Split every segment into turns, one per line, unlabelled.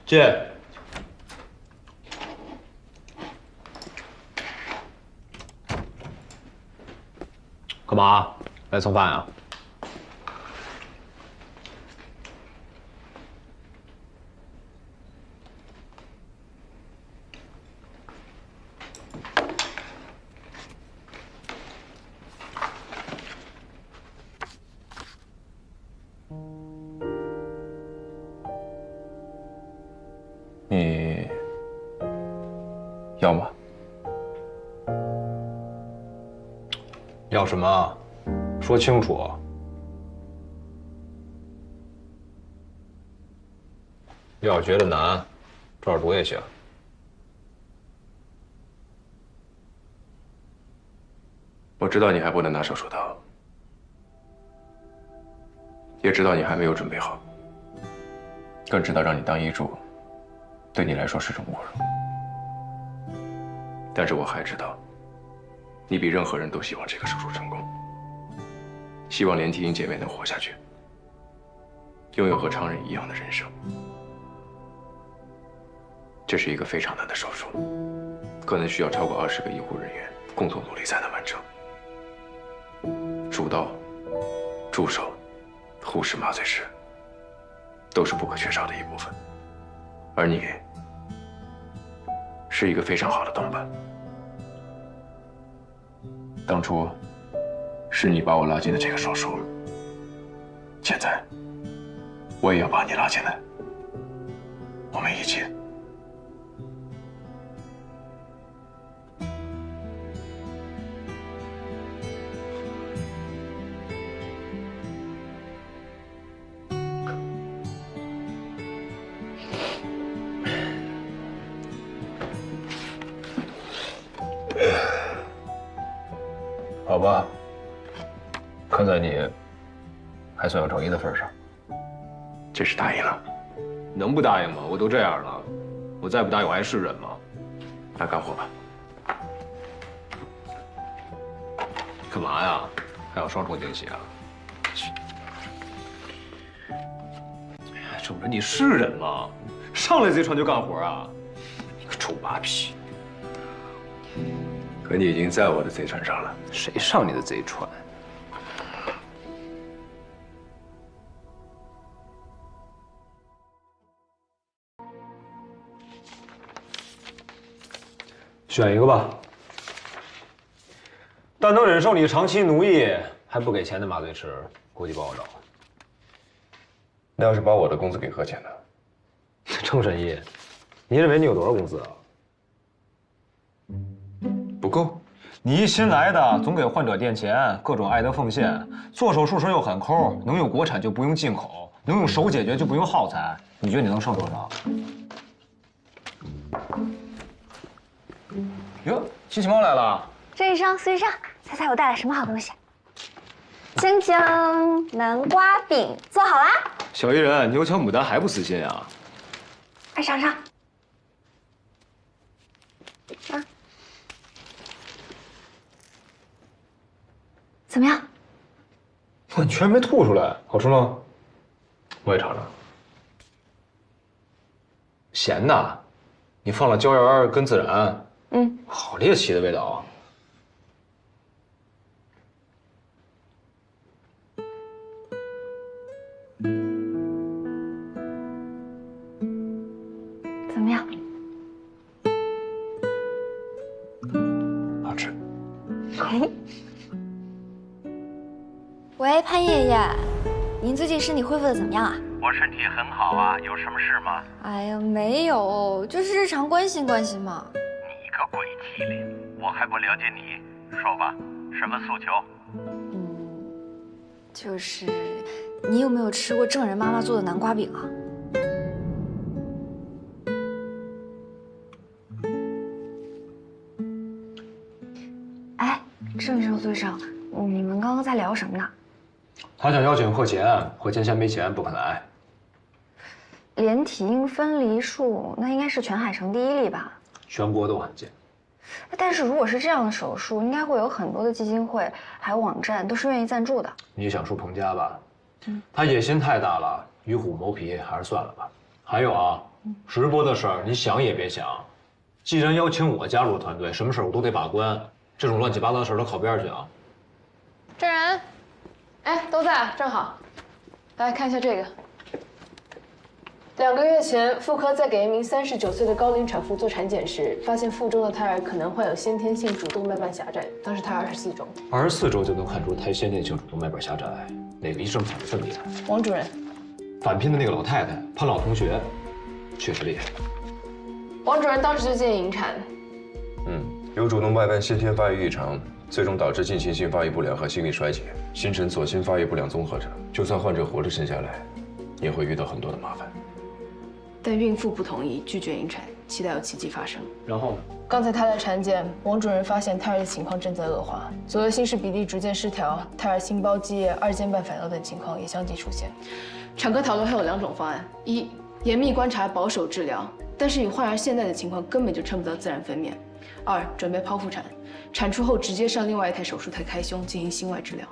进。干嘛？来蹭饭啊？
你要吗？
要什么？说清楚。要是觉得难，这儿读也行。
我知道你还不能拿手术刀，也知道你还没有准备好，更知道让你当医助，对你来说是种侮辱。但是我还知道，你比任何人都希望这个手术成功，希望连体婴姐妹能活下去，拥有和常人一样的人生。这是一个非常难的手术，可能需要超过20个医护人员共同努力才能完成。主刀、助手、护士、麻醉师，都是不可缺少的一部分。而你，是一个非常好的同伴。当初，是你把我拉进了这个手术，现在，我也要把你拉进来，我们一起。
好吧，看在你还算有诚意的份上，
这是答应了。
能不答应吗？我都这样了，我再不答应我还是人吗？
那干活吧。
干嘛呀？还有双重惊喜啊？哎呀，周人，你是人吗？上来贼船就干活啊？你个臭八皮！
可你已经在我的贼船上了。
谁上你的贼船？选一个吧。但能忍受你长期奴役还不给钱的麻醉师，估计不好找。
那要是把我的工资给和钱呢？
程神医，你认为你有多少工资啊？
不够。
你一新来的，总给患者垫钱，各种爱德奉献，做手术时又很抠，能用国产就不用进口，能用手解决就不用耗材。你觉得你能剩多少？哟，机器猫来了！
孙医生，孙医生，猜猜我带来什么好东西？锵锵，南瓜饼做好啦！
小艺人，牛强牡丹还不死心啊？
快尝尝。啊，怎么样？
哇，你居然没吐出来，好吃吗？我也尝尝。咸的，你放了椒盐跟孜然，好猎奇的味道啊！
怎么样？
好吃。
喂，潘爷爷，您最近身体恢复的怎么样啊？
我身体很好啊，有什么事吗？
哎呀，没有，就是日常关心关心嘛。
你个鬼机灵，我还不了解你，说吧，什么诉求？
就是你有没有吃过郑人妈妈做的南瓜饼啊？哎，郑医生、苏医生，你们刚刚在聊什么呢？
他想邀请贺钱，贺钱嫌没钱不肯来。
连体婴分离术，那应该是全海城第一例吧？
全国都罕见。
但是如果是这样的手术，应该会有很多的基金会还有网站都是愿意赞助的。
你想说彭家吧？他野心太大了，与虎谋皮，还是算了吧。还有啊，直播的事儿你想也别想。既然邀请我加入团队，什么事儿我都得把关，这种乱七八糟的事儿都靠边儿去啊。
证人，哎，都在啊，正好。来看一下这个。2个月前，妇科在给一名39岁的高龄产妇做产检时，发现腹中的胎儿可能患有先天性主动脉瓣狭窄，当时胎24周。
24周就能看出胎先天性主动脉瓣狭窄，哪个医生反应这么厉害？
王主任，
返聘的那个老太太，潘老同学，确实厉害。
王主任当时就建议引产。
有主动脉瓣先天发育异常，最终导致进行性发育不良和心力衰竭，形成左心发育不良综合征。就算患者活着生下来，也会遇到很多的麻烦。
但孕妇不同意，拒绝引产，期待有奇迹发生。
然后呢？
刚才他的产检，王主任发现胎儿的情况正在恶化，左右心室比例逐渐失调，胎儿心包积液、二尖瓣反流等情况也相继出现。产科讨论还有2种方案：一，严密观察，保守治疗，但是以患儿现在的情况，根本就撑不到自然分娩；二，准备剖腹产，产出后直接上另外一台手术台开胸进行心外治疗。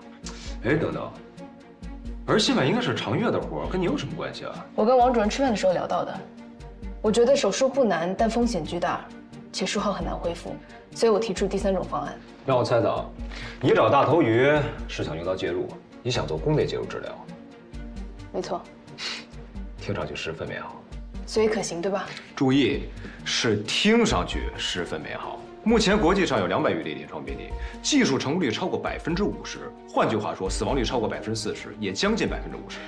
哎，等等，儿心外应该是常月的活，跟你有什么关系啊？
我跟王主任吃饭的时候聊到的，我觉得手术不难，但风险巨大，且术后很难恢复，所以我提出第3种方案。
让我猜到，你找大头鱼是想用刀介入，你想做宫内介入治疗，
没错，
听上去十分美好。
所以可行，对吧？
注意，是听上去十分美好。目前国际上有200余例临床病例，技术成功率超过50%，换句话说，死亡率超过40%，也将近50%。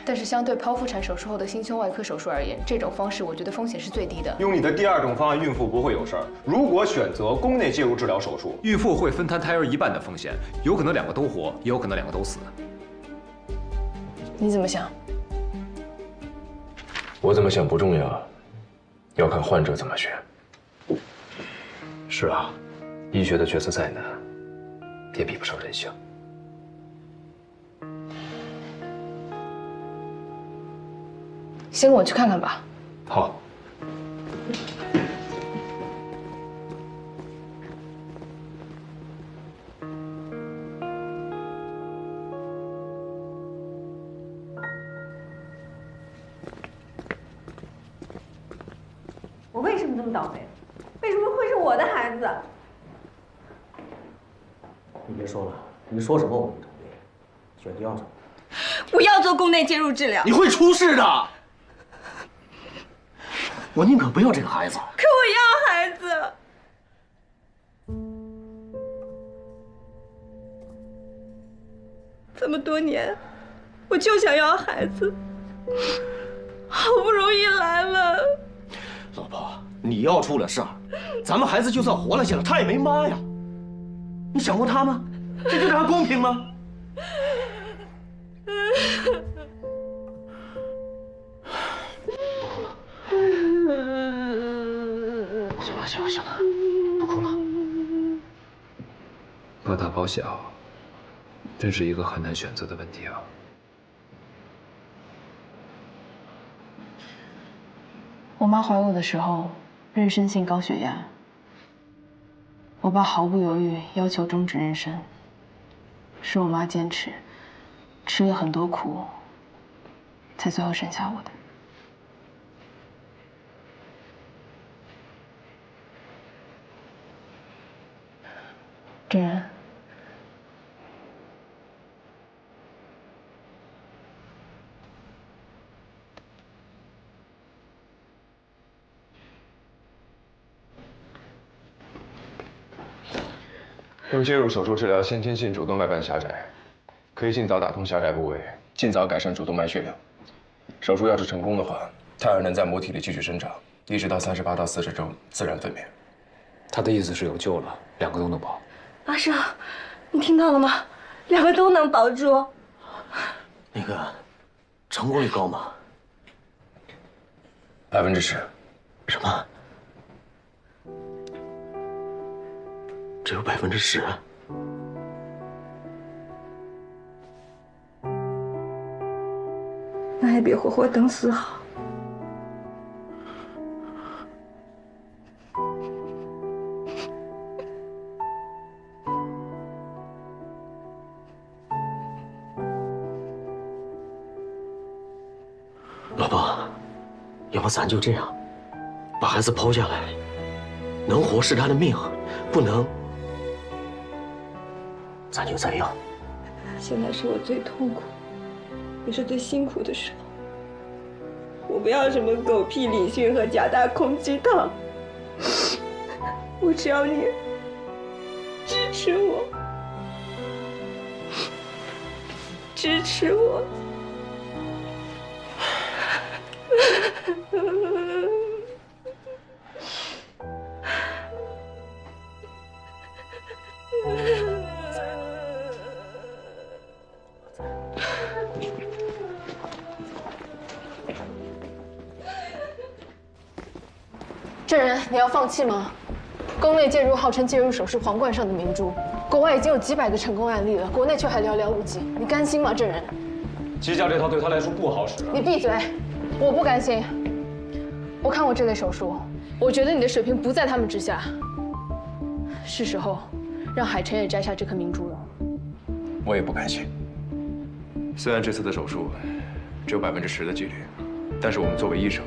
但是相对剖腹产手术后的心胸外科手术而言，这种方式我觉得风险是最低的。
用你的第2种方案，孕妇不会有事儿。如果选择宫内介入治疗手术，孕妇会分摊胎儿一半的风险，有可能2个都活，也有可能2个都死。
你怎么想？
我怎么想不重要，要看患者怎么选。
是啊，医学的决策再难，也比不上人性。
先跟我去看看吧。
好。
我为什么这么倒霉？为什么会是我的孩子？
你别说了，你说什么我们都同意。选择要什么？
不要做宫内介入治疗。
你会出事的。我宁可不要这个孩子。
可我要孩子。这么多年，我就想要孩子，好不容易来了。
老婆，你要出了事儿，咱们孩子就算活了下来，他也没妈呀。你想过他吗？这对他公平吗？行了，行了，不哭了。
保大保小，真是一个很难选择的问题啊。
我妈怀我的时候，妊娠性高血压，我爸毫不犹豫要求终止妊娠，是我妈坚持，吃了很多苦，才最后生下我的。真人，
用介入手术治疗先天性主动脉瓣狭窄，可以尽早打通狭窄部位，尽早改善主动脉血流。手术要是成功的话，胎儿能在母体里继续生长，一直到38到40周自然分娩。
他的意思是有救了，2个都能保。
阿生，你听到了吗？2个都能保住。
那个，成功率高吗
10%。
什么？只有10%？
那还比活活等死好。
老婆，要不咱就这样，把孩子剖下来，能活是他的命，不能，咱就再要。
现在是我最痛苦，也是最辛苦的时候。我不要什么狗屁理性和假大空鸡汤，我只要你支持我，支持我。
证人，你要放弃吗？宫内介入号称介入手是皇冠上的明珠，国外已经有几百个成功案例了，国内却还寥寥无几，你甘心吗，证人？
机架这套对他来说不好使。
你闭嘴！我不甘心。我看过这类手术，我觉得你的水平不在他们之下。是时候让海晨也摘下这颗明珠了。
我也不甘心。虽然这次的手术只有10%的几率，但是我们作为医生，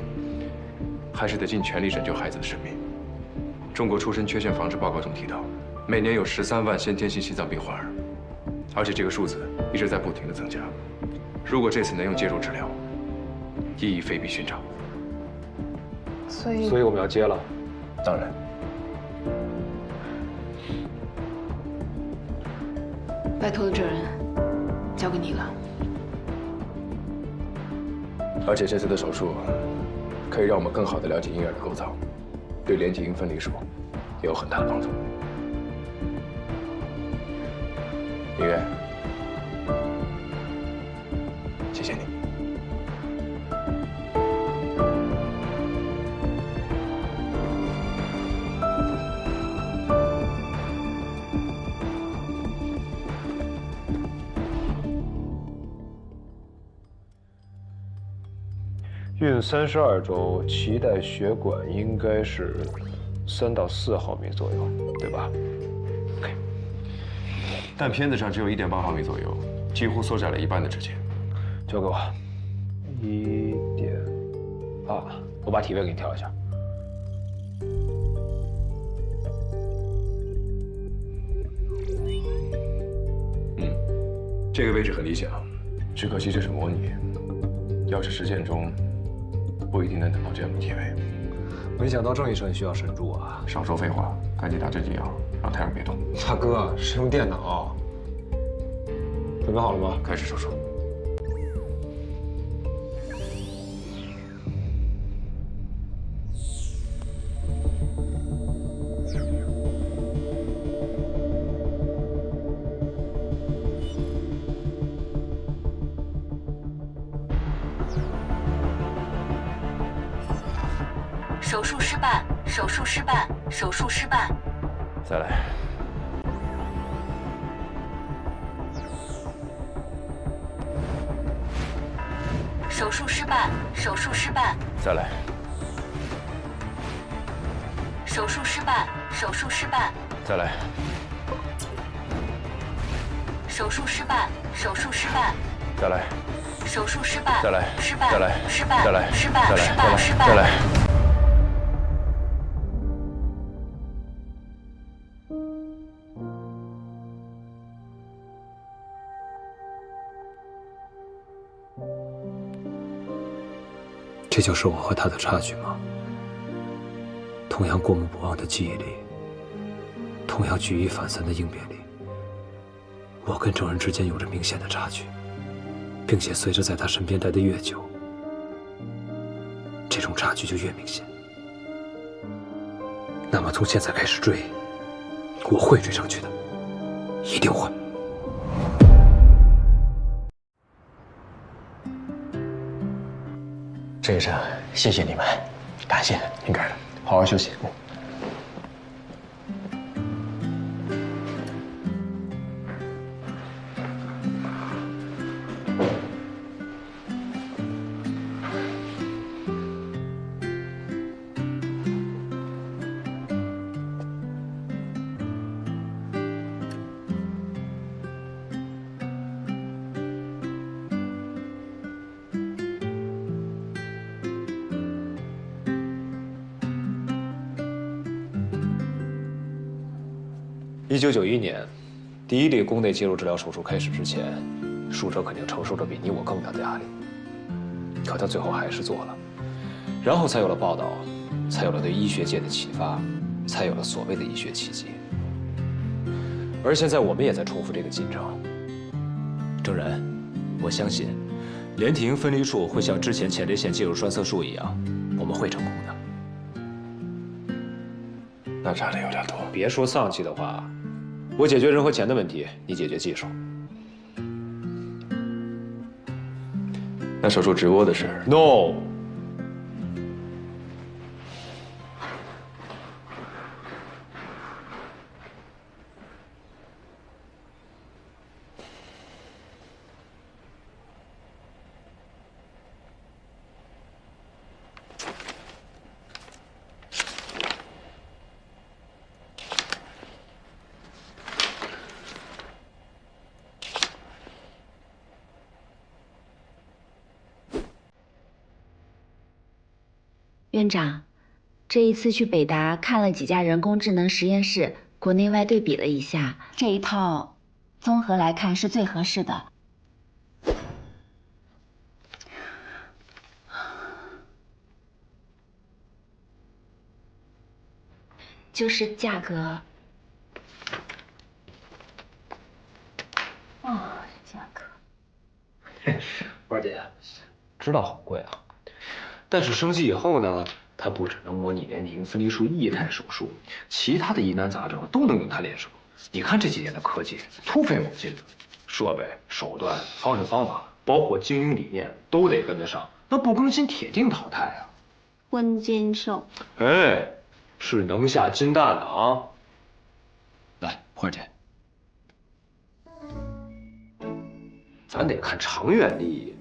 还是得尽全力拯救孩子的生命。中国出生缺陷防治报告中提到，每年有13万先天性心脏病患儿，而且这个数字一直在不停的增加。如果这次能用介入治疗，意义非比寻常。
所以
我们要接了。
当然，
拜托了，证人，交给你了。
而且这次的手术可以让我们更好地了解婴儿的构造，对连体婴分离术也有很大的帮助。明月，谢谢你。
孕32周，脐带血管应该是3到4毫米左右，对吧？
但片子上只有1.8毫米左右，几乎缩窄了一半的直径。
交给我，1.8，我把体位给你调一下。
这个位置很理想，只可惜这是模拟，要是实践中，不一定能等到这样的体位。
没想到郑医生也需要神助啊！
少说废话，赶紧打针剂药，让胎儿别动。
大哥，是用电脑。准备好了吗？
开始手术。
手术失败，手术失败，手术失败。
再来。
手术失败，手术失败。
再来。
手术失败，手术失败。
再来。
手术失败，手术失败。
再来。
手术失败。
再来。
失败。
再来。
失败。
再来。
失败。
再来。
失败。失败。
再来。
这就是我和他的差距吗？同样过目不忘的记忆力，同样举一反三的应变力，我跟郑人之间有着明显的差距，并且随着在他身边待得越久，这种差距就越明显。那么从现在开始追，我会追上去的，一定会。
郑医生，谢谢你们，感谢，
应该的，
好好休息。
1991年，第一例宫内介入治疗手术开始之前，术者肯定承受着比你我更大的压力。可他最后还是做了，然后才有了报道，才有了对医学界的启发，才有了所谓的医学奇迹。而现在我们也在重复这个进程。正然，我相信，连体婴分离术会像之前前列腺介入栓塞术一样，我们会成功的。
那差的有点多。
别说丧气的话，我解决人和钱的问题，你解决技术。
那手术直播的事
，no。
院长，这一次去北大看了几家人工智能实验室，国内外对比了一下，这一套综合来看是最合适的。就是价格。哦，价格。
花姐，知道很贵啊。但是升级以后呢，它不只能模拟连体婴分离术液态手术，其他的疑难杂症都能用它练手。你看这几年的科技突飞猛进的，设备、手段、方式方法，包括经营理念都得跟得上，那不更新铁定淘汰啊！
温金寿，
哎，是能下金蛋的啊！来，花姐，咱得看长远利益。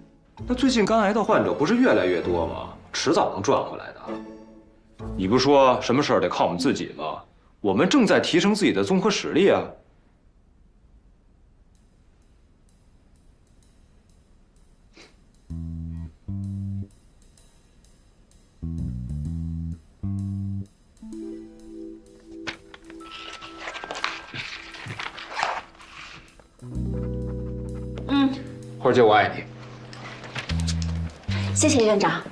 那最近肝癌的患者不是越来越多吗？迟早能赚回来的。你不说什么事儿得靠我们自己吗？我们正在提升自己的综合实力啊。花姐，我爱你。
谢谢院长。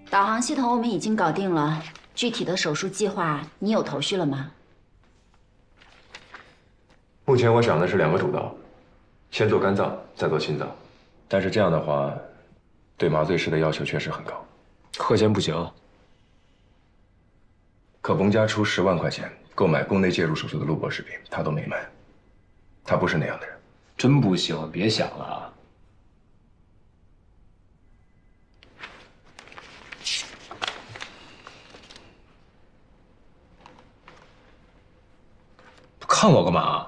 导航系统我们已经搞定了，具体的手术计划你有头绪了吗？
目前我想的是2个主刀，先做肝脏，再做心脏。但是这样的话，对麻醉师的要求确实很高。
课间不行。
可彭家出10万块钱购买宫内介入手术的录播视频，他都没买。他不是那样的人。
真不行，别想了啊。看我干嘛？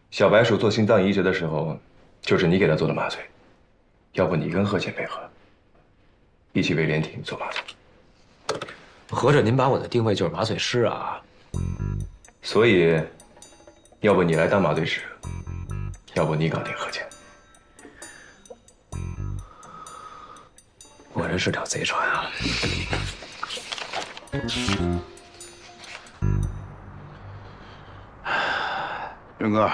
小白鼠做心脏移植的时候，就是你给他做的麻醉。要不你跟贺倩配合，一起为连体做麻醉。
合着您把我的定位就是麻醉师啊？
所以，要不你来当麻醉师，要不你搞定贺倩。
果然是条贼船啊！
云哥，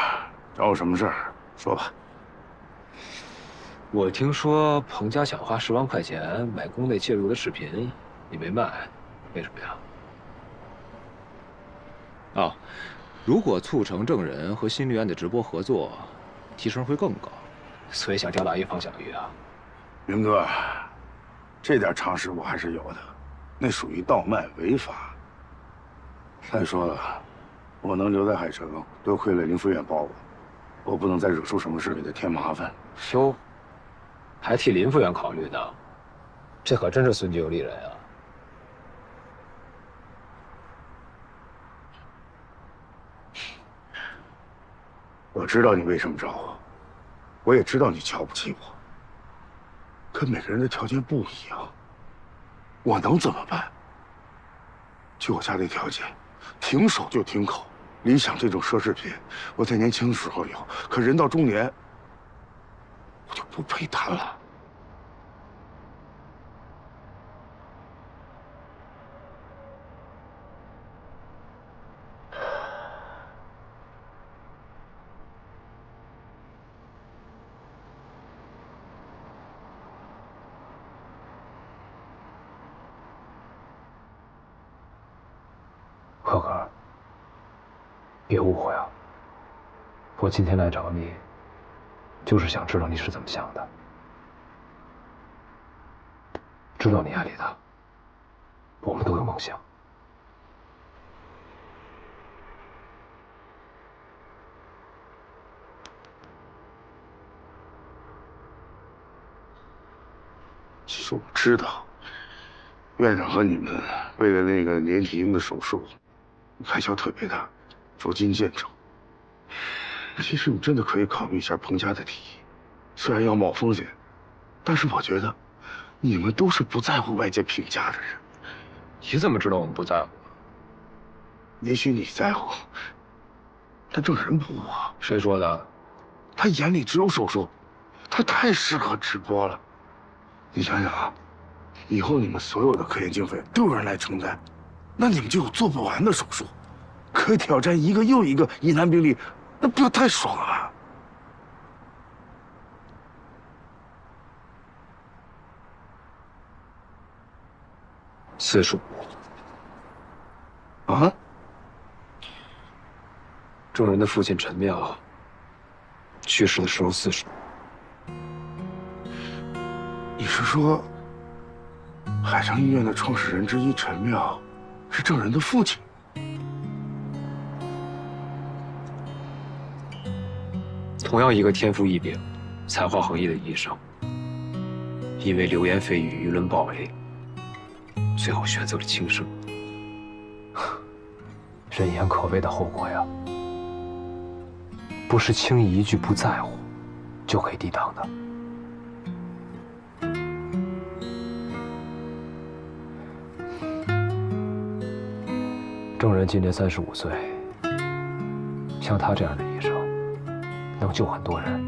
找我什么事儿？说吧。
我听说彭家想花10万块钱买宫内介入的视频，你没卖，为什么呀？啊，如果促成证人和新律案的直播合作，提成会更高，所以想钓大鱼放小鱼啊。
云哥，这点常识我还是有的，那属于盗卖违法。再说了，我能留在海城，多亏了林副院保我不能再惹出什么事给他添麻烦。
哟，还替林副院考虑呢，这可真是孙局有利人啊！
我知道你为什么找我，我也知道你瞧不起我，可每个人的条件不一样，我能怎么办？就我家这条件，停手就停口。理想这种奢侈品，我在年轻的时候有，可人到中年，我就不配谈了。
可可，别误会啊！我今天来找你，就是想知道你是怎么想的。知道你爱丽塔，我们都有梦想。
其实我知道，院长和你们为了那个连体婴的手术，开销特别大，捉襟见肘。其实你真的可以考虑一下彭家的提议，虽然要冒风险，但是我觉得你们都是不在乎外界评价的人。
你怎么知道我们不在乎？
也许你在乎，但郑人不啊。
谁说的？
他眼里只有手术，他太适合直播了。你想想啊，以后你们所有的科研经费都有人来承担，那你们就有做不完的手术，可以挑战一个又一个疑难病例，那不要太爽了。
45。
啊？
众人的父亲陈妙去世的时候45。
你是说，海城医院的创始人之一陈妙是郑人的父亲？
同样一个天赋异禀、才华横溢的医生，因为流言蜚语、舆论暴力，最后选择了轻生。
人言可畏的后果呀，不是轻易一句不在乎就可以抵挡的。郑人今年35岁，像他这样的医生，能救很多人，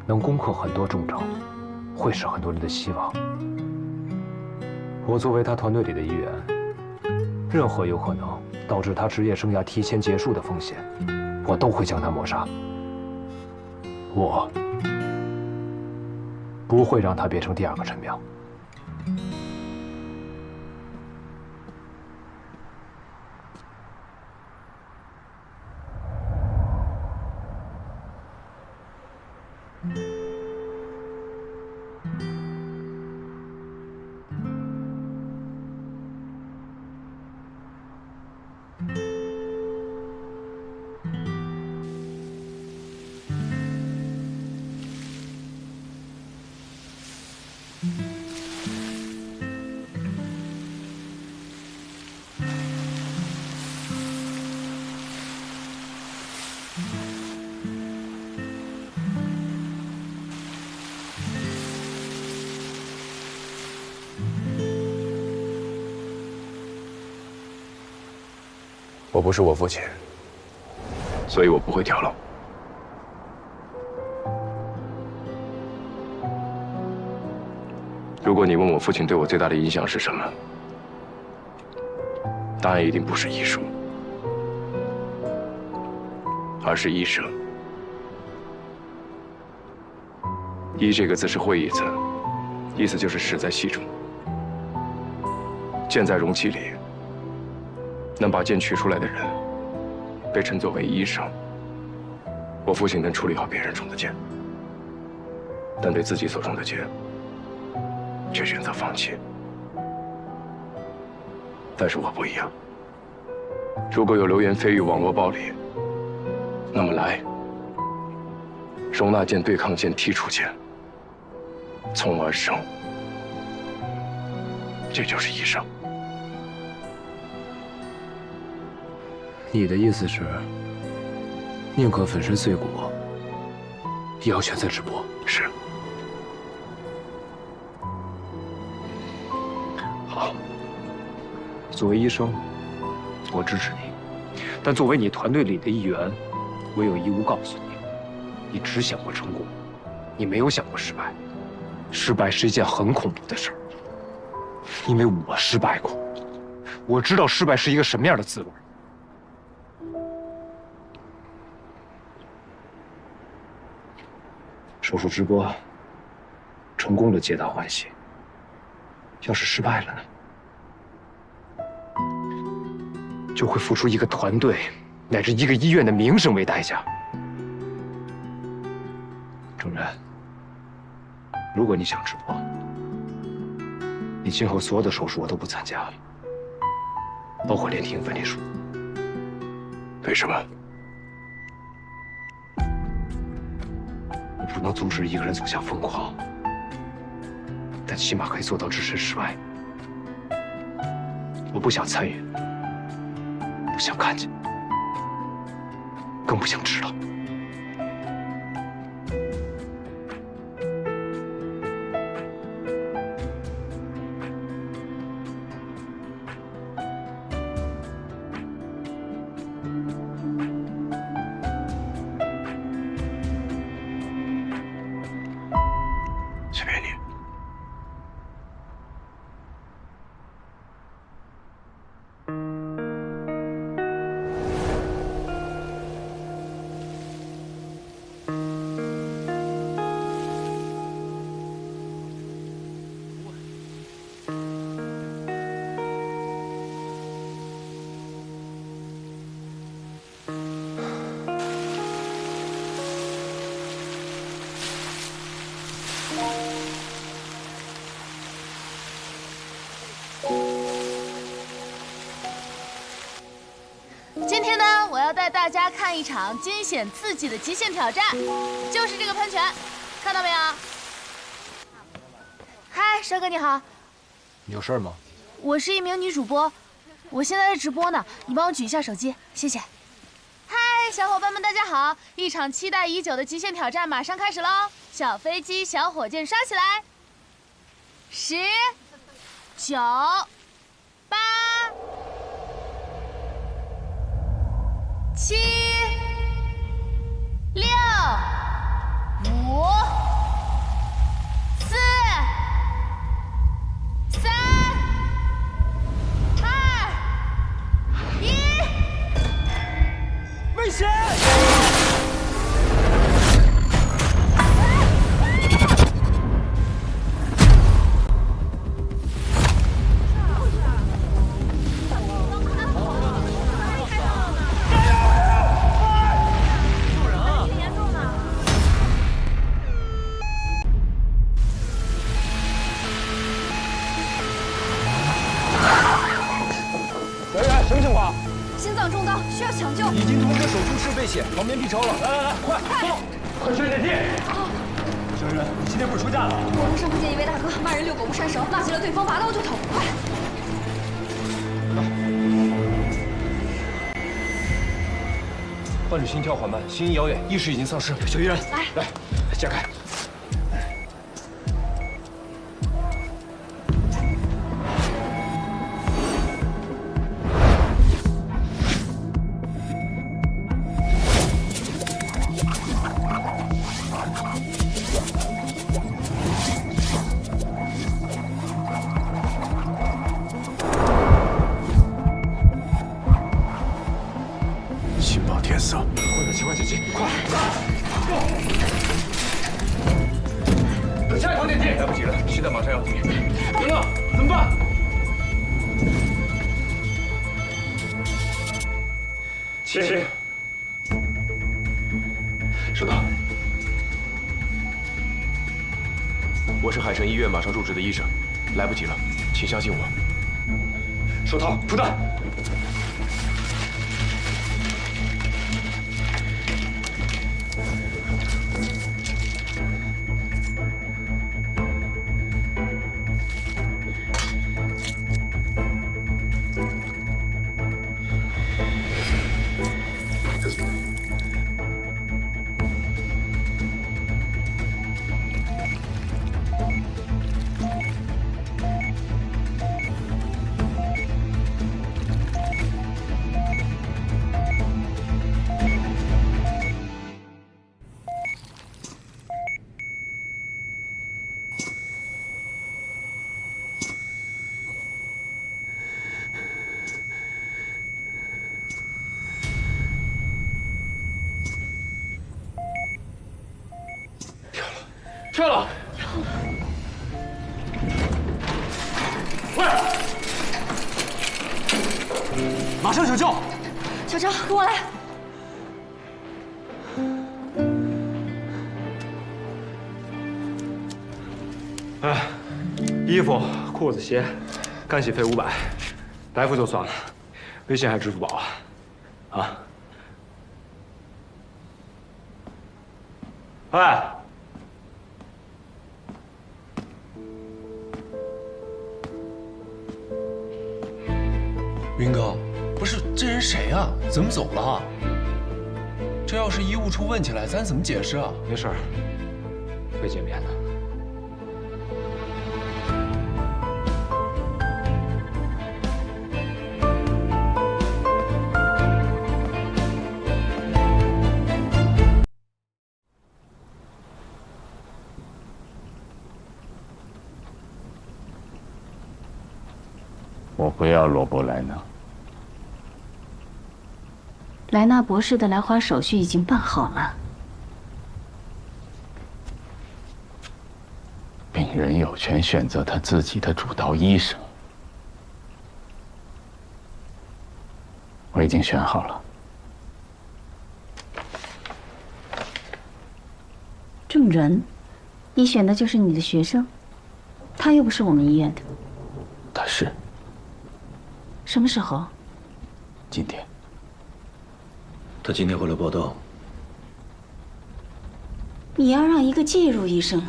能攻克很多重症，会是很多人的希望。我作为他团队里的一员，任何有可能导致他职业生涯提前结束的风险，我都会将他抹杀。我不会让他变成第二个陈妙。
我不是我父亲，所以我不会跳楼。如果你问我父亲对我最大的影响是什么，答案一定不是医术，而是医生。医这个字是会意字，意思就是使在器中，剑在容器里。能把剑取出来的人，被称作为医生。我父亲能处理好别人中的剑，但对自己所中的剑，却选择放弃。但是我不一样。如果有流言蜚语、网络暴力，那么来，容纳剑、对抗剑、剔除剑，从而生。这就是医生。
你的意思是，宁可粉身碎骨，也要选择直播？
是。
好。作为医生，我支持你，但作为你团队里的一员，我有义务告诉你，你只想过成功，你没有想过失败。失败是一件很恐怖的事儿，因为我失败过，我知道失败是一个什么样的滋味。手术直播成功了，皆大欢喜。要是失败了呢？就会付出一个团队乃至一个医院的名声为代价。郑然，如果你想直播，你今后所有的手术我都不参加了，包括连体婴分离术。
为什么？
我不能阻止一个人走向疯狂，但起码可以做到置身事外。我不想参与，不想看见，更不想知道。
随便你。
今天呢，我要带大家看一场惊险刺激的极限挑战，就是这个喷泉，看到没有？嗨，帅哥你好，
你有事吗？
我是一名女主播，我现在在直播呢，你帮我举一下手机，谢谢。嗨，小伙伴们大家好，一场期待已久的极限挑战马上开始喽！小飞机、小火箭刷起来！10、9、8、7、6、5、4、3、2、1，
危险！
什么情况？
心脏中刀，需要抢救。
已经通知手术室备险，旁边 B 超了。来，快走，快去电梯！小雨，你今天不是出嫁了？
我路上碰见一位大哥，骂人遛狗不拴绳，骂急了对方拔刀就捅，快！
伴侣心跳缓慢，心音遥远，意识已经丧失。小依然，来，解开。
心爆天色，
换个情况解析，快！
下一趟电梯来不及了，现在马上要停。等等，怎么办？7、收到。我是海城医院马上入职的医生，来不及了，请相信我。
手套、铺弹。
撤了！喂！
马上抢救！
小张，跟我来。
哎，衣服、裤子、鞋，干洗费500，来付就算了，微信还是支付宝啊？啊？哎，
云哥，不是这人谁啊？怎么走了？这要是医务处问起来，咱怎么解释啊？
没事儿，会见面的。
我不要罗伯莱纳。
莱纳博士的来华手续已经办好了。
病人有权选择他自己的主刀医生。我已经选好了。
证人，你选的就是你的学生，他又不是我们医院的。
他是。
什么时候？
今天。
他今天回来报道。
你要让一个介入医生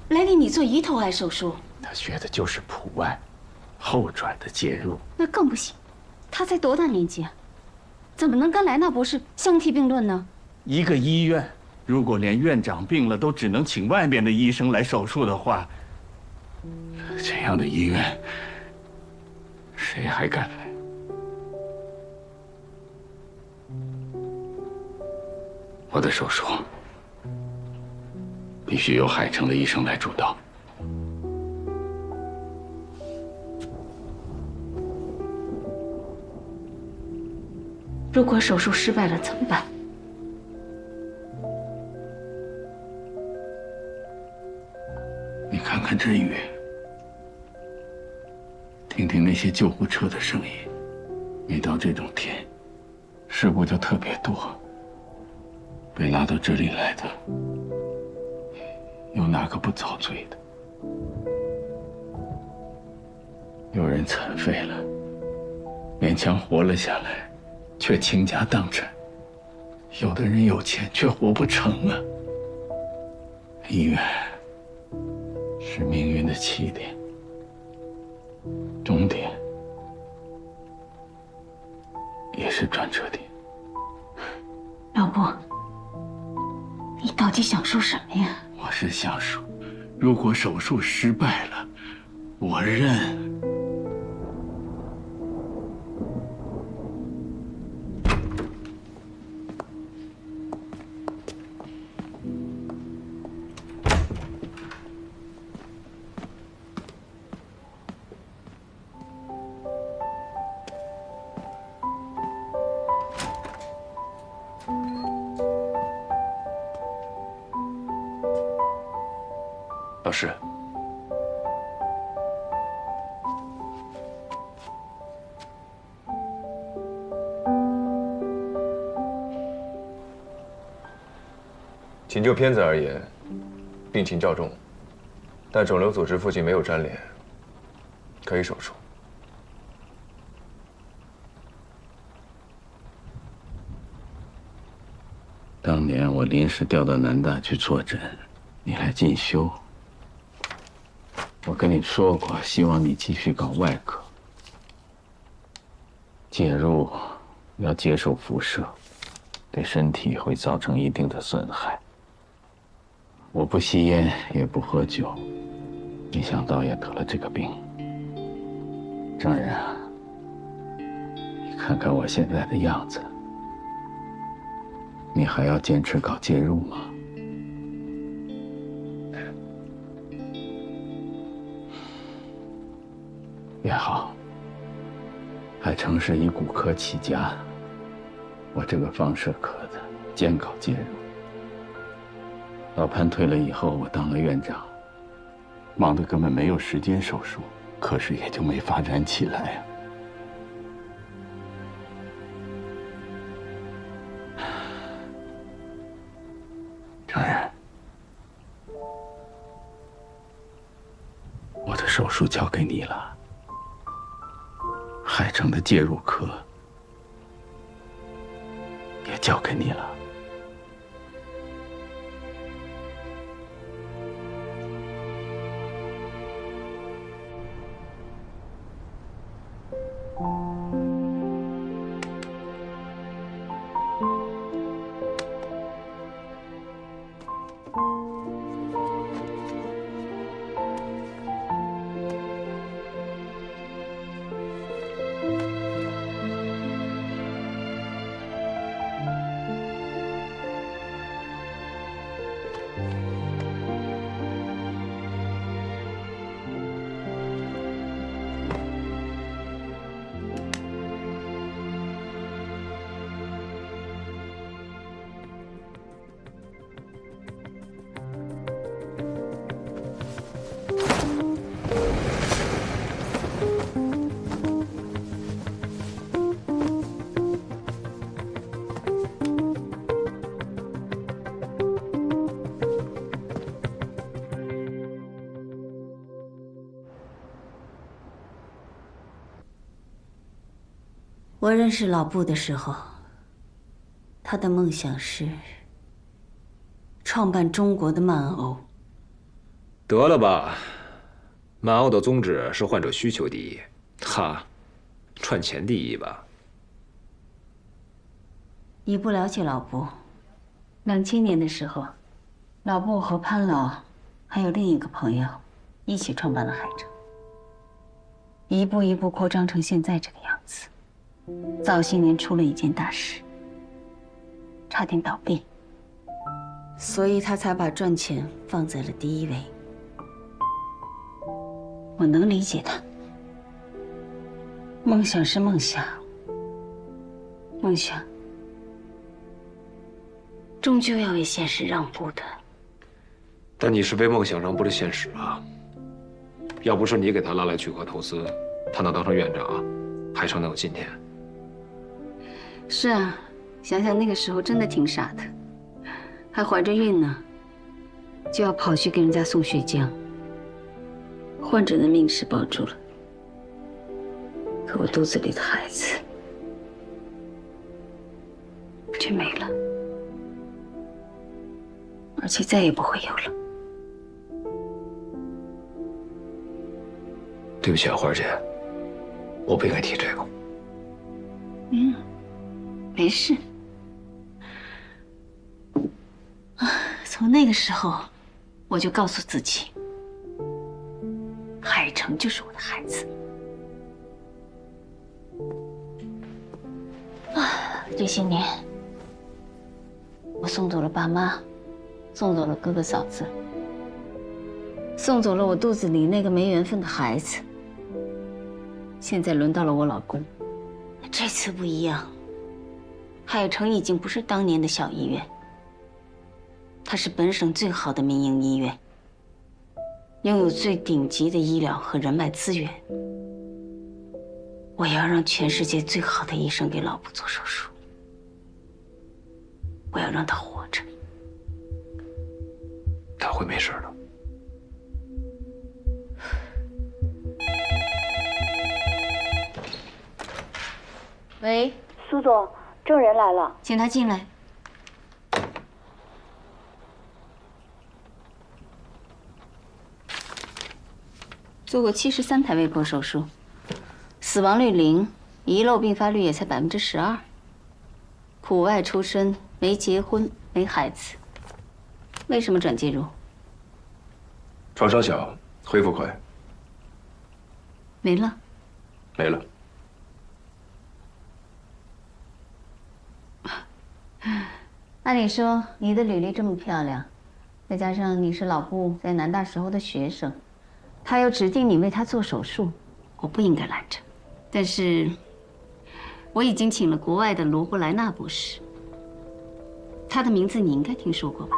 来给你做胰头癌手术？
他学的就是普外，后转的介入。
那更不行，他才多大年纪啊？怎么能跟莱纳博士相提并论呢？
一个医院如果连院长病了都只能请外面的医生来手术的话，这样的医院谁还敢来？我的手术必须由海城的医生来主导。
如果手术失败了怎么办？
你看看这雨，听听那些救护车的声音，每到这种天，事故就特别多。被拉到这里来的，有哪个不遭罪的？有人残废了，勉强活了下来，却倾家荡产；有的人有钱，却活不成啊。医院是命运的起点，终点也是转折点。
老布，你到底想说什么呀？
我是想说，如果手术失败了，我认。
老师，仅就片子而言，病情较重，但肿瘤组织附近没有粘连，可以手术。
当年我临时调到南大去坐诊，你来进修。我跟你说过，希望你继续搞外科。介入要接受辐射，对身体会造成一定的损害。我不吸烟，也不喝酒，没想到也得了这个病。证人啊，你看看我现在的样子，你还要坚持搞介入吗？也好，海城是以骨科起家，我这个放射科的兼搞介入。老潘退了以后，我当了院长，忙得根本没有时间手术，可是也就没发展起来啊。程然，我的手术交给你了，海城的介入科也交给你了。
我认识老布的时候，他的梦想是创办中国的曼欧。
得了吧，曼欧的宗旨是患者需求第一，他赚钱第一吧？
你不了解老布。2000年的时候，老布和潘老还有另一个朋友一起创办了海城，一步一步扩张成现在这个样子。早些年出了一件大事，差点倒闭，所以他才把赚钱放在了第一位。我能理解他，梦想是梦想，梦想终究要为现实让步的。
但你是为梦想让步了现实啊！要不是你给他拉来聚合投资，他能当上院长啊？海城能有今天？
是啊，想想那个时候真的挺傻的，还怀着孕呢，就要跑去给人家送血浆。患者的命是保住了，可我肚子里的孩子却没了，而且再也不会有了。
对不起啊，花儿姐，我不应该提这个。
没事。从那个时候，我就告诉自己，海城就是我的孩子。这些年，我送走了爸妈，送走了哥哥嫂子，送走了我肚子里那个没缘分的孩子。现在轮到了我老公，这次不一样。海城已经不是当年的小医院，它是本省最好的民营医院，拥有最顶级的医疗和人脉资源。我要让全世界最好的医生给老布做手术，我要让他活着。
他会没事的。
喂，
苏总，证人来了，
请他进来。做过73台微波手术，死亡率0，遗漏并发率也才12%。苦外出身，没结婚，没孩子，为什么转介入？
创伤小，恢复快。
没了。
没了。
按理说，你的履历这么漂亮，再加上你是老布在南大时候的学生，他又指定你为他做手术，我不应该拦着。但是，我已经请了国外的罗布莱纳博士，他的名字你应该听说过吧？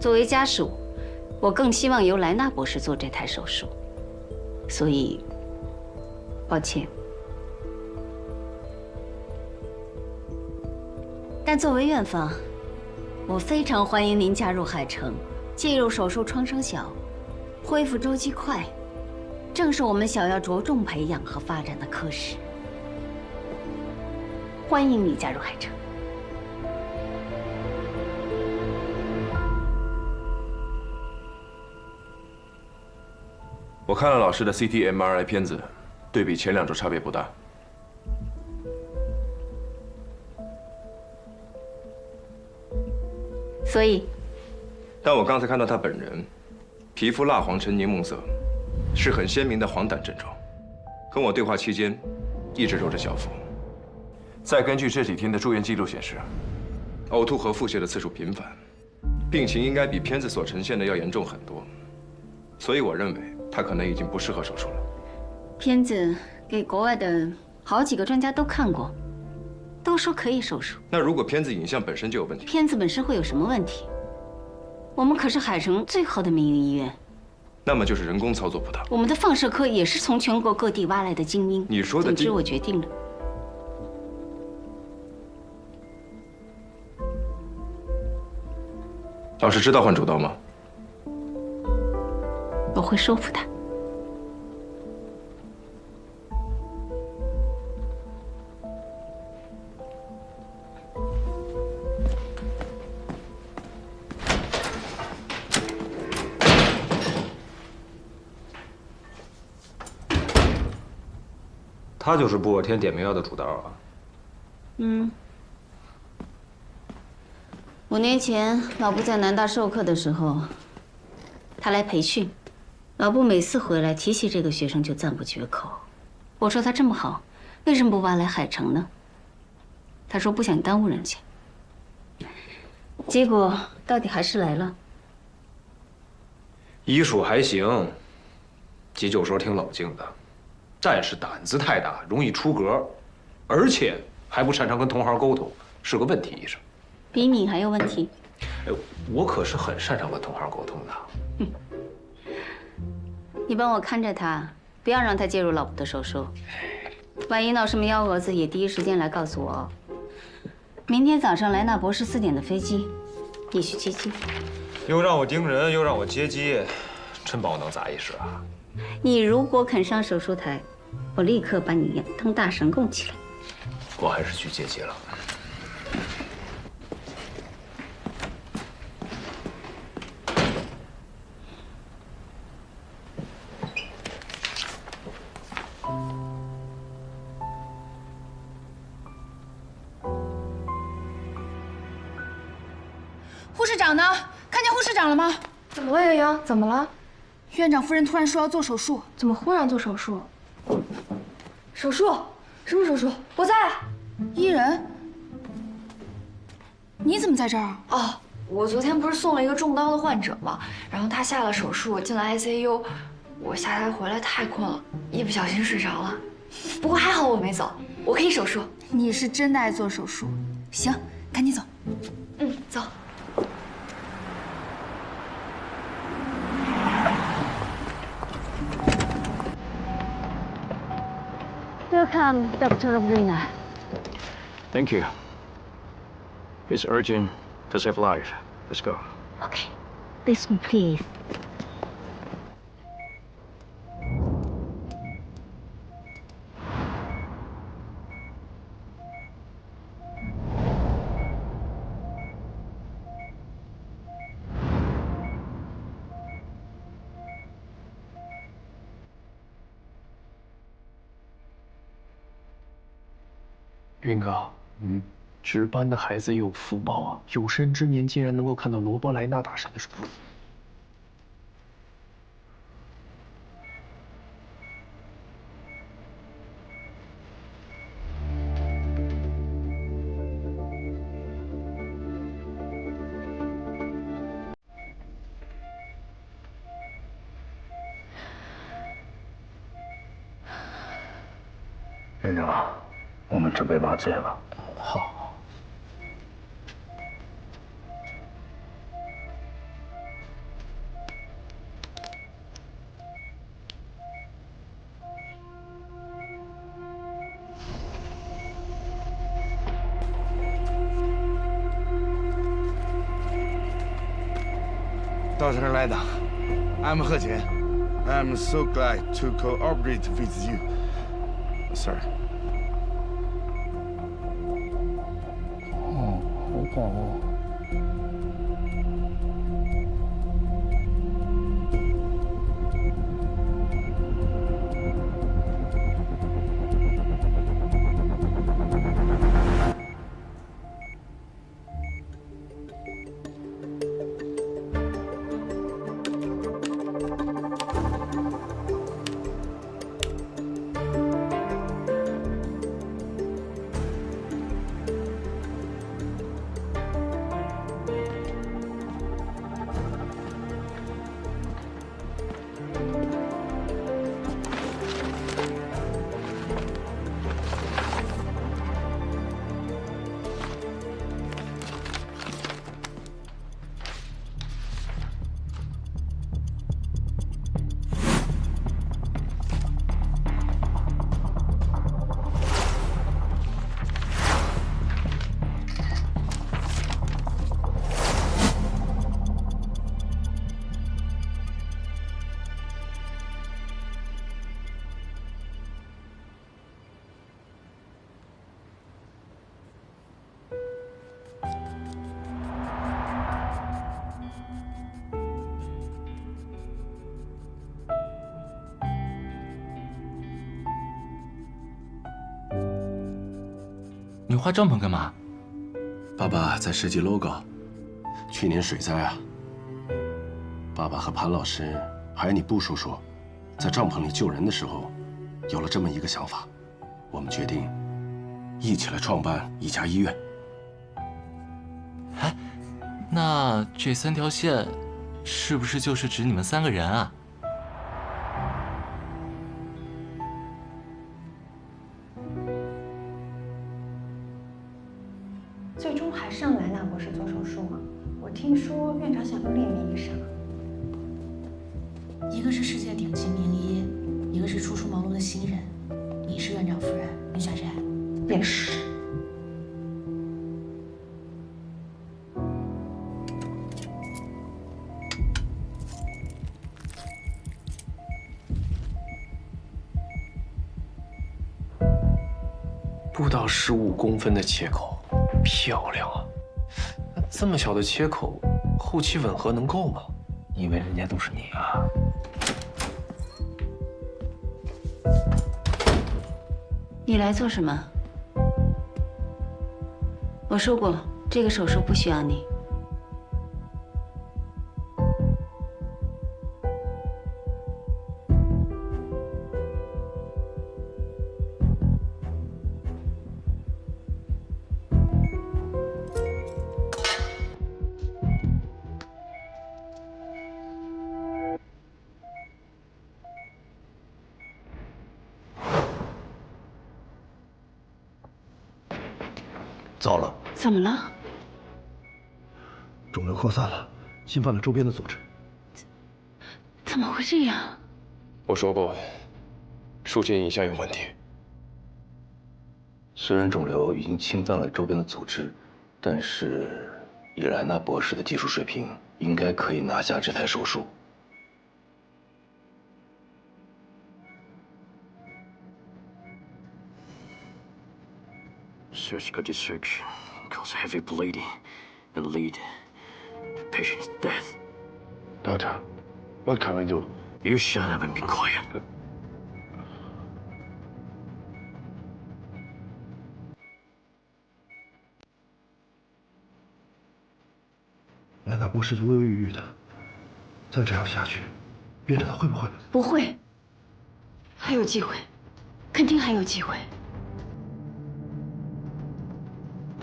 作为家属，我更希望由莱纳博士做这台手术，所以，抱歉。但作为院方，我非常欢迎您加入海城，介入手术创伤小，恢复周期快，正是我们想要着重培养和发展的科室。欢迎你加入海城。
我看了老师的 CT、MRI 片子，对比前2周差别不大。
所以，
但我刚才看到他本人，皮肤蜡黄呈柠檬色，是很鲜明的黄疸症状。跟我对话期间，一直揉着小腹。再根据这几天的住院记录显示，呕吐和腹泻的次数频繁，病情应该比片子所呈现的要严重很多。所以我认为他可能已经不适合手术了。
片子给国外的好几个专家都看过，都说可以手术。
那如果片子影像本身就有问题，
片子本身会有什么问题？我们可是海城最后的民营医院，
那么就是人工操作不当。
我们的放射科也是从全国各地挖来的精英。
你说的
总之，我决定了。
老师知道换主刀吗？
我会说服他。
他就是布尔天点名要的主刀啊。
嗯。5年前，老布在南大授课的时候，他来培训。老布每次回来提起这个学生就赞不绝口。我说他这么好，为什么不挖来海城呢？他说不想耽误人家。结果到底还是来了。
医术还行，急救时候挺冷静的，但是胆子太大，容易出格，而且还不擅长跟同行沟通，是个问题医生。
比你还有问题。
哎，我可是很擅长跟同行沟通的。
你帮我看着他，不要让他介入老布的手术。万一闹什么幺蛾子，也第一时间来告诉我哦。明天早上莱纳博士4点的飞机，你去接机。
又让我盯人，又让我接机，真把我当杂役使啊！
你如果肯上手术台，我立刻把你养腾大神供起来。
我还是去接机了。
护士长呢？看见护士长了吗？
怎么了，洋洋？怎么了？
院长夫人突然说要做手术。
怎么忽然做手术？手术？什么手术？我在。
伊人，你怎么在这儿？
哦，我昨天不是送了一个中刀的患者吗？然后他下了手术，进了 ICU， 我下台回来太困了，一不小心睡着了。不过还好我没走，我可以手术。
你是真的爱做手术。行，赶紧走。
嗯，走。
Welcome, Dr. Rina.
Thank you. It's urgent to save life. Let's go.
Okay. This one, please.
Yun哥，值班的孩子有福报啊！有生之年竟然能够看到罗伯莱纳大神的手术。
院长，我们准备麻醉了。
好。
到这儿来的。I'm 贺锦。I'm so glad to cooperate with you, sir.
哦，好感哦。
你画帐篷干嘛？
爸爸在设计 logo。去年水灾啊，爸爸和潘老师还有你布叔叔，在帐篷里救人的时候，有了这么一个想法，我们决定一起来创办一家医院。
哎，那这3条线，是不是就是指你们3个人啊？
最终还是让莱纳博士做手术吗？我听说院长想用另一名医生。
一个是世界顶级名医，一个是初出茅庐的新人。你是院长夫人，你选谁？
也是。
不到15公分的切口，漂亮啊！那这么小的切口，后期吻合能够吗？你以为人家都是你啊？
你来做什么？我说过，这个手术不需要你。
糟了！
怎么了？
肿瘤扩散了，侵犯了周边的组织。
怎么会这样？
我说过，输血影像有问题。
虽然肿瘤已经侵犯了周边的组织，但是以莱纳博士的技术水平，应该可以拿下这台手术。
Surgical dissection cause heavy bleeding and lead to patient's death.
Doctor, what can we do?
You shut up and be quiet.
莱纳博士犹犹豫豫的，再这样下去，院长他会不会？
不会，还有机会，肯定还有机会。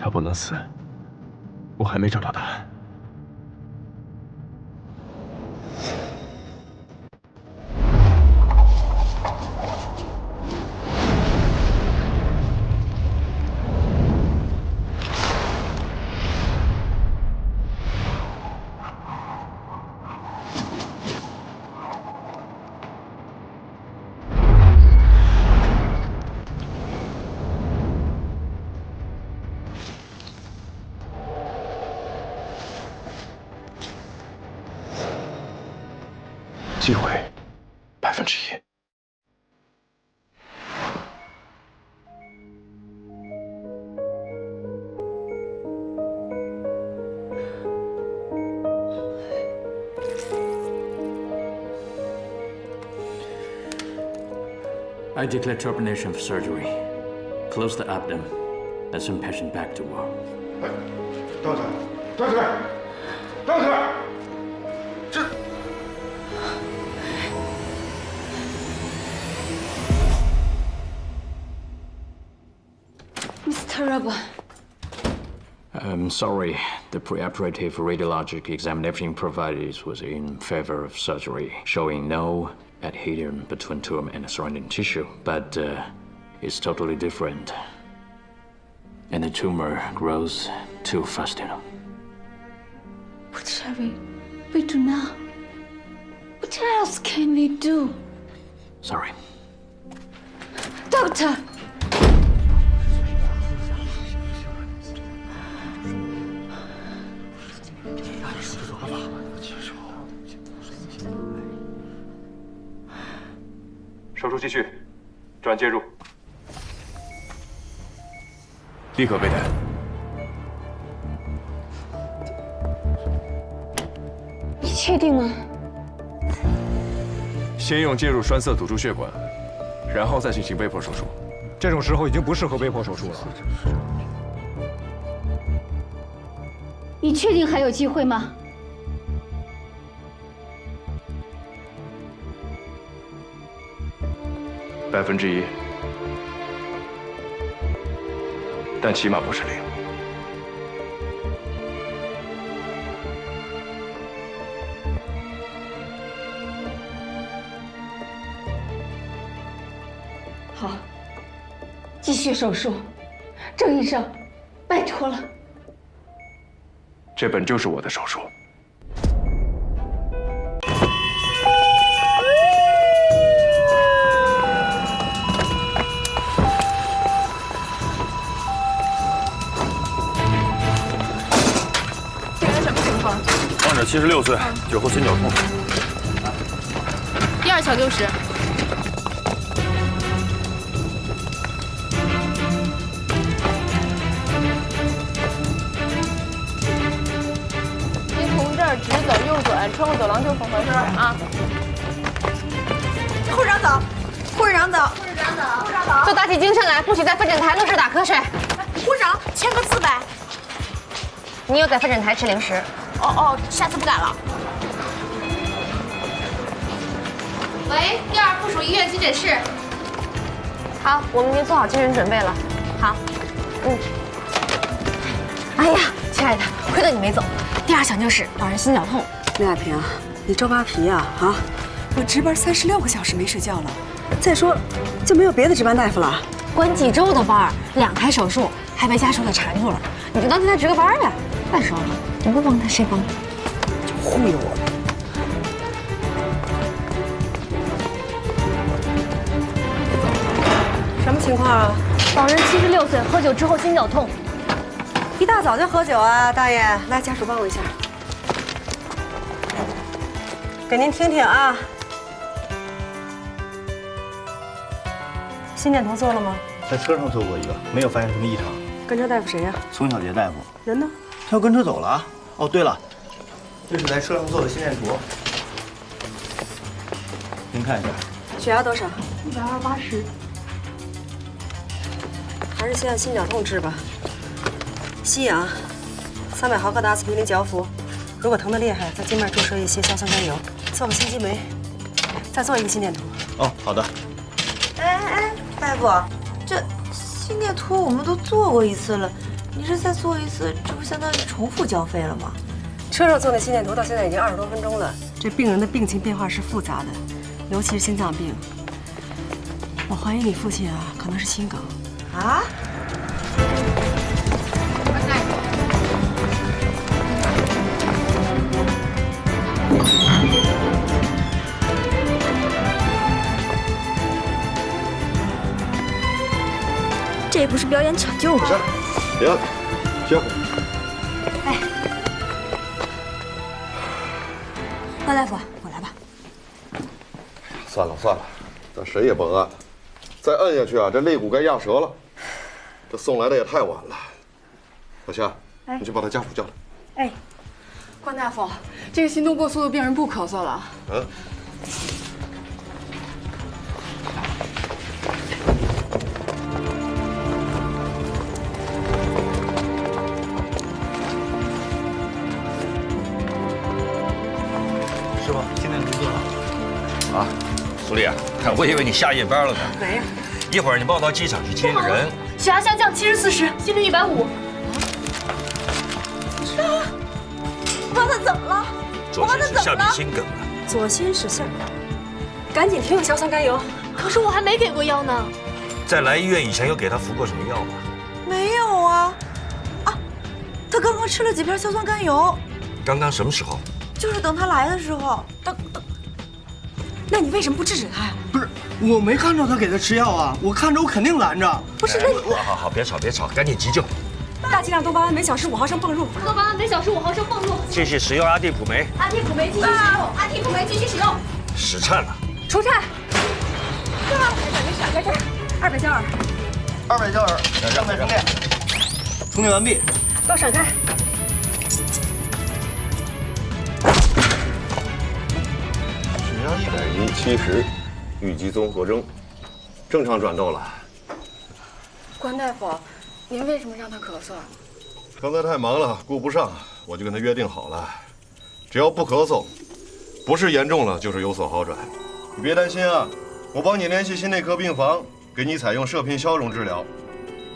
他不能死，我还没找到答案。
机会1%。
I declare termination of surgery. Close the abdomen and send patient back to work.
Doctor， 这。
Mr. Rubber.
I'm sorry. The preoperative radiologic examination provided was in favor of surgery, showing no adhesion between tumor and surrounding tissue, but it's totally different. And the tumor grows too fast, you know.
What shall we do now? What else can we do?
Sorry.
Doctor!
手术继续，转介入，立刻备胎。
你确定吗？
先用介入栓塞堵住血管，然后再进行微破手术。
这种时候已经不适合微破手术了。
你确定还有机会吗
？1%，但起码不是0。
好，继续手术，郑医生，拜托了。
这本就是我的手术。
患者76岁，酒后心绞痛。
第2小60。您从这儿直走右转，穿过走廊就缝合适啊。
护士长走，护士长走，
护士长走，护士长走。都打起精神来，不许在分诊台乐事打瞌睡。
护士长签个字呗。
你又在分诊台吃零食。
哦，下次不敢了。
喂，第2附属医院急诊室。好，我们已经做好精神准备了。好，哎呀，亲爱的，亏得你没走。第2小就是老人心绞痛。
刘亚萍，你着嘛皮呀？啊，我值班36个小时没睡觉了。再说，就没有别的值班大夫了？
关几周的班，2台手术，还被家属给缠住了，你就当替他值个班呗。再说了。 你不帮他，谁帮？
就忽悠我。什么情况啊？
老人76岁，喝酒之后心绞痛。
一大早就喝酒啊，大爷！来，家属帮我一下，给您听听啊。心电图做了吗？
在车上做过一个，没有发现什么异常。
跟车大夫谁呀？
宋小杰大夫。
人呢？
他要跟车走了啊！哦，对了，这是在车上做的心电图，您看一下。
血压多少
？120/80。
还是先按心绞痛治吧。吸氧，300毫克的阿司匹林嚼服。如果疼得厉害，在静脉注射一些硝酸甘油，做个心肌酶，再做一个心电图。
哦，好的。
哎，大夫，这心电图我们都做过一次了。 你这再做一次，这不相当于重复交费了吗？
车上做的心电图到现在已经20多分钟了，这病人的病情变化是复杂的，尤其是心脏病。我怀疑你父亲啊，可能是心梗。
啊？
这不是表演抢救吗？
别，行。
哎，高大夫，我来吧。
算了算了，咱谁也甭按，再摁下去啊，这肋骨该压折了。这送来的也太晚了。小夏，你去把他家属叫来。
哎，关大夫，这个心动过速的病人不咳嗽了。
嗯。
师傅，今天工作了。
啊，苏丽啊，我以为你下夜班了呢。
没有。
一会儿你帮我到机场去接个人。
血压下降70/40，心率150。
妈妈怎么了？
左心室下壁心梗了。
左心室下，赶紧停用硝酸甘油。
可是我还没给过药呢。
在来医院以前有给他服过什么药吗？
没有啊。啊，他刚刚吃了几片硝酸甘油。
刚刚什么时候？
就是等他来的时候。
那你为什么不制止他呀？
不是，我没看着他给他吃药啊，我看着我肯定拦着。
不是，那你
好，别吵，别吵，赶紧急救。
大剂量多巴胺每小时5毫升泵入。
多巴胺每小时5毫升泵入。
继续使用阿地普酶。
阿地普酶继续使用。阿地普酶继续使用。
室颤了。
除颤。没事，在这儿。200焦耳。
200焦耳，正在充电。充电完毕。
都闪开。
血压110/70，预计综合征，正常转动了。
关大夫，您为什么让他咳嗽？
刚才太忙了，顾不上，我就跟他约定好了，只要不咳嗽，不是严重了就是有所好转。你别担心啊，我帮你联系心内科病房，给你采用射频消融治疗。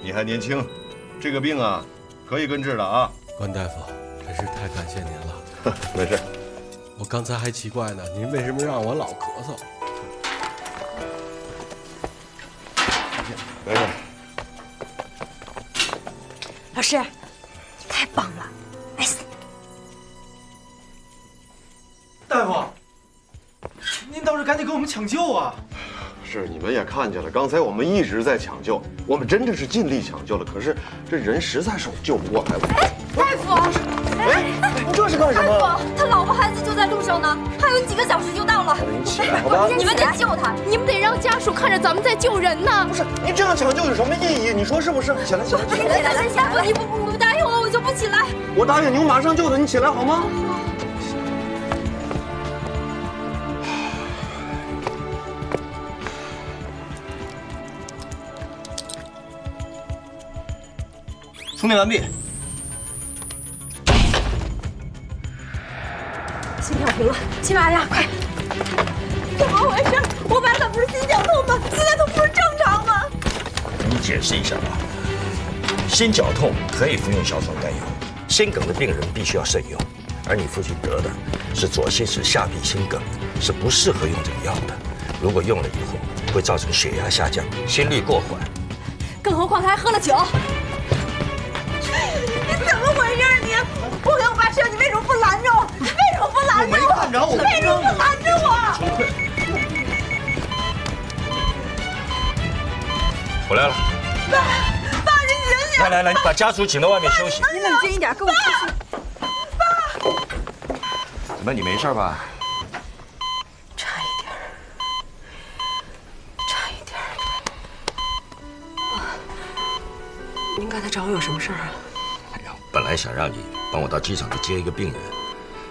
你还年轻，这个病啊可以根治的啊。
关大夫，真是太感谢您了。
没事。
我刚才还奇怪呢，您为什么让我老咳嗽？
没事。
老师，你太棒了，nice。
大夫，您倒是赶紧给我们抢救啊！
是，你们也看见了，刚才我们一直在抢救，我们真的是尽力抢救了，可是这人实在是救不过来。
大夫，
你这是干什么？
大夫，他老婆孩子就在路上呢，还有几个小时就到了。
你起来好吧？
你们得救他，
你们得让家属看着咱们在救人呢。
不是，你这样抢救有什么意义？你说是不是？起来，起来，起来！
大夫，你不答应我，我就不起来。
我答应你，我马上救他，你起来好吗？
充电完毕。
心跳停了，心脉压快。
怎么回事？我爸他不是心绞痛吗？现在都不是正常吗？
你解释一下吧。心绞痛可以服用硝酸甘油，心梗的病人必须要慎用。而你父亲得的是左心室下壁心梗，是不适合用这个药的。如果用了以后，会造成血压下降、心率过缓。
更何况他还喝了酒。你怎么回事？你，我给我爸吃药，你为什么不拦着我？为什么不拦着我？
我没看着，我
为什么不拦着我？
回来了。
爸，你醒醒！
来，你把家属请到外面休息。
你冷静一点，跟我出去。
怎么，你没事吧？
差一点。您刚才找我有什么事儿啊？
哎呀，本来想让你帮我到机场去接一个病人，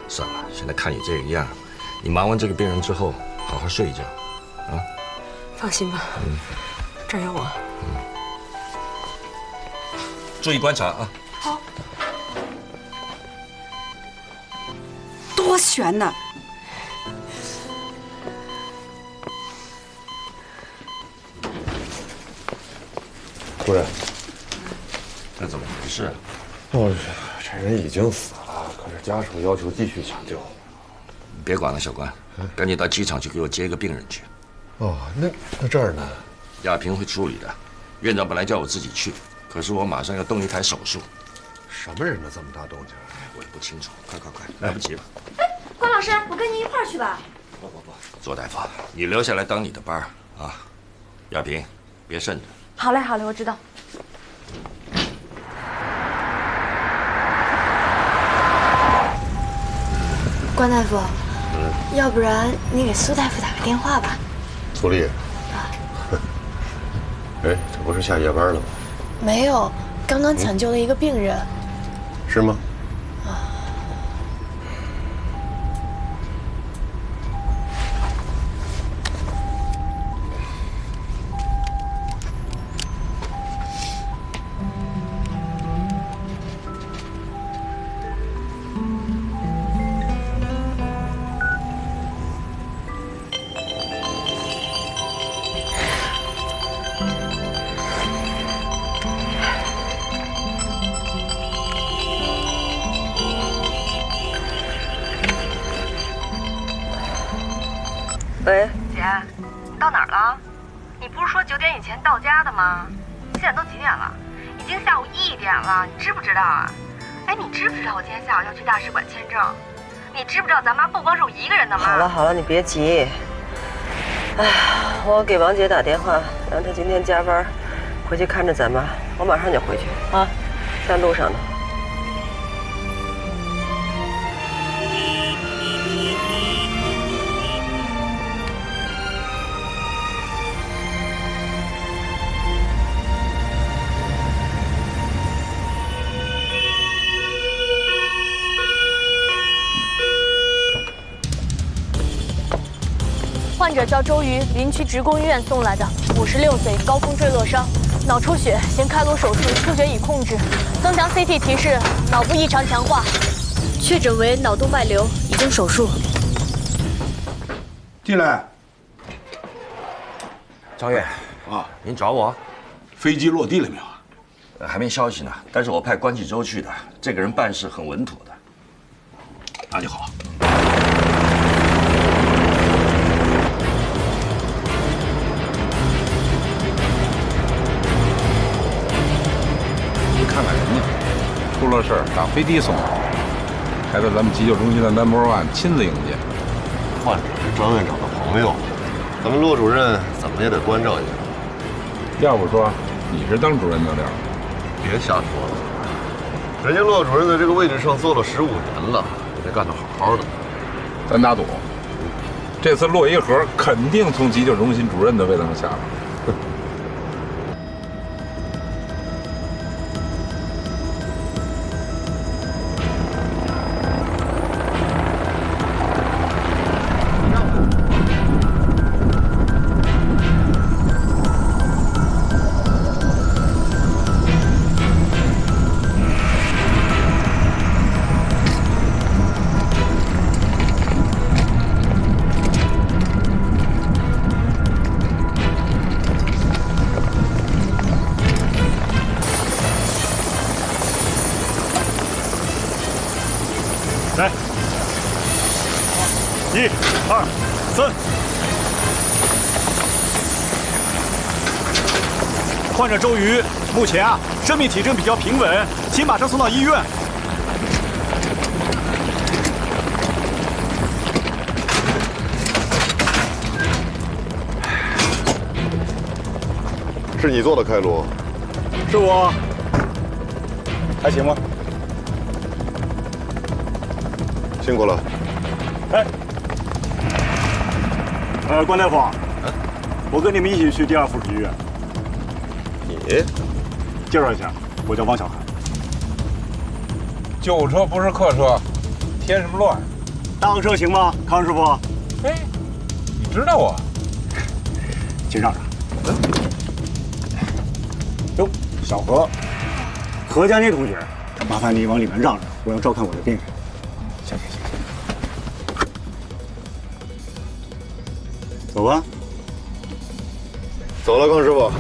算了，现在看你这个样，你忙完这个病人之后，好好睡一觉，啊。
放心吧，这儿有我。
注意观察啊。
好。多悬呐！
夫人，
这怎么回事啊？
哦，这人已经死了，可是家属要求继续抢救。
别管了，小关，赶紧到机场去给我接一个病人去。
哦，那这儿呢？
亚平会处理的。院长本来叫我自己去，可是我马上要动一台手术。
什么人呢？这么大动静？
我也不清楚。快，来不及了。
关老师，我跟您一块儿去吧。
不，左大夫，你留下来当你的班啊。亚平，别慎着。
好嘞，我知道。关大夫，要不然你给苏大夫打个电话吧。
楚丽，哎，这不是下夜班了吗？
没有，刚刚抢救了一个病人。
是吗？
喂，
姐，你到哪儿了？你不是说9点以前到家的吗？现在都几点了？已经下午1点了，你知不知道啊？哎，你知不知道我今天下午要去大使馆签证？你知不知道咱妈不光是我一个人的妈？
好了好了，你别急。哎，我给王姐打电话，让她今天加班，回去看着咱妈。我马上就回去啊，在路上呢。
患者叫周瑜，林区职工医院送来的，56岁，高空坠落伤，脑出血，先开颅手术，出血已控制，增强 CT 提示脑部异常强化，确诊为脑动脉瘤，已经手术。
进来。
张院啊，您找我？
飞机落地了没有？
还没消息呢，但是我派关继洲去的，这个人办事很稳妥的。
那就好。
看看人家，出了事儿打飞机送来，还在咱们急救中心的 No.1亲自迎接。
患者是张院长的朋友，咱们骆主任怎么也得关照一下。
要不说你是当主任的料？
别瞎说了，人家骆主任在这个位置上做了15年了，也得干得好好的。
咱打赌，这次骆一盒肯定从急救中心主任的位子上下来。
来，1、2、3。患者周瑜目前生命体征比较平稳，请马上送到医院。
是你做的开颅？
是我。还行吗？
辛苦了。
哎，关大夫，我跟你们一起去第2附属医院。
你
介绍一下，我叫王小涵。
救护车不是客车，添什么乱？
大客车行吗，康师傅？
哎，你知道啊？
请让让。哟，小何，何佳妮同学，麻烦你往里面让让，我要照看我的病人。谢谢。走吧。
走了，康师傅。